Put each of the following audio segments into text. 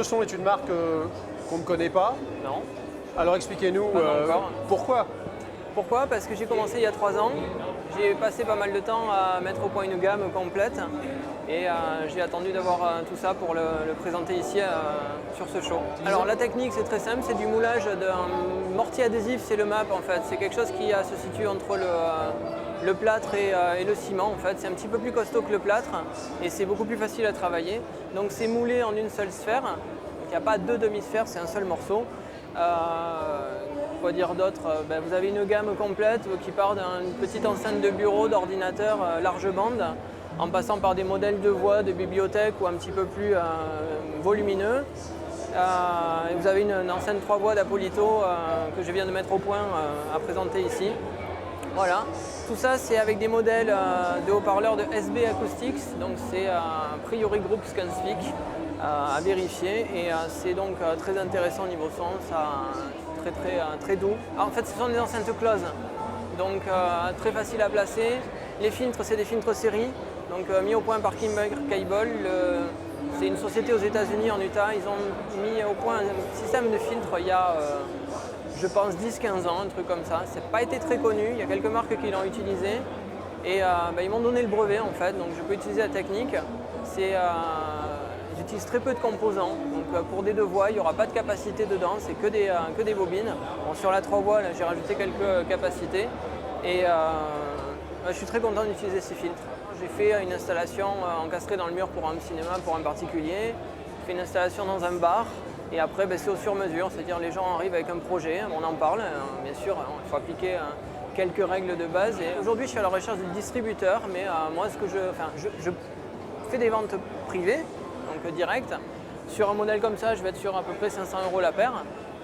Chausson est une marque qu'on ne connaît pas. Non. Alors expliquez-nous pourquoi. Pourquoi? Parce que j'ai commencé il y a 3 ans. J'ai passé pas mal de temps à mettre au point une gamme complète et j'ai attendu d'avoir tout ça pour le présenter ici sur ce show. Alors la technique c'est très simple, c'est du moulage d'un mortier adhésif, c'est le MAP en fait. C'est quelque chose qui se situe entre le plâtre et le ciment en fait. C'est un petit peu plus costaud que le plâtre et c'est beaucoup plus facile à travailler. Donc c'est moulé en une seule sphère, donc il n'y a pas deux demi-sphères, c'est un seul morceau. Quoi dire d'autre? Vous avez une gamme complète qui part d'une petite enceinte de bureau, d'ordinateur large bande, en passant par des modèles de voix, de bibliothèque ou un petit peu plus volumineux. Et vous avez une enceinte 3 voix d'Apolito que je viens de mettre au point à présenter ici. Voilà, tout ça c'est avec des modèles de haut-parleurs de SB Acoustics, donc c'est Priori Group Scanspeak à vérifier et c'est donc très intéressant au niveau son, ça très doux. Alors, en fait ce sont des enceintes closes, donc très facile à placer. Les filtres c'est des filtres série, donc mis au point par Kimber Cable. C'est une société aux États-Unis en Utah, ils ont mis au point un système de filtres il y a je pense 10-15 ans, un truc comme ça. Ça n'a pas été très connu, il y a quelques marques qui l'ont utilisé et ils m'ont donné le brevet en fait, donc je peux utiliser la technique. J'utilise très peu de composants, donc pour des 2 voix, il n'y aura pas de capacité dedans, c'est que des bobines. Bon, sur la 3 voix, j'ai rajouté quelques capacités et je suis très content d'utiliser ces filtres. J'ai fait une installation encastrée dans le mur pour un cinéma, pour un particulier. J'ai fait une installation dans un bar. Et après, c'est au sur-mesure, c'est-à-dire les gens arrivent avec un projet, on en parle, bien sûr, il faut appliquer quelques règles de base. Et aujourd'hui, je suis à la recherche de distributeurs, mais moi, je fais des ventes privées, donc directes. Sur un modèle comme ça, je vais être sur à peu près 500 € la paire.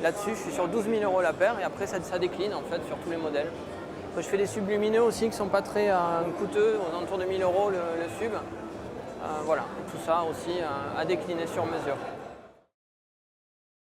Là-dessus, je suis sur 12 000 € la paire, et après, ça décline en fait sur tous les modèles. Après, je fais des subs lumineux aussi qui ne sont pas très coûteux, aux alentours de 1 000 € le sub. Voilà, tout ça aussi à décliner sur mesure.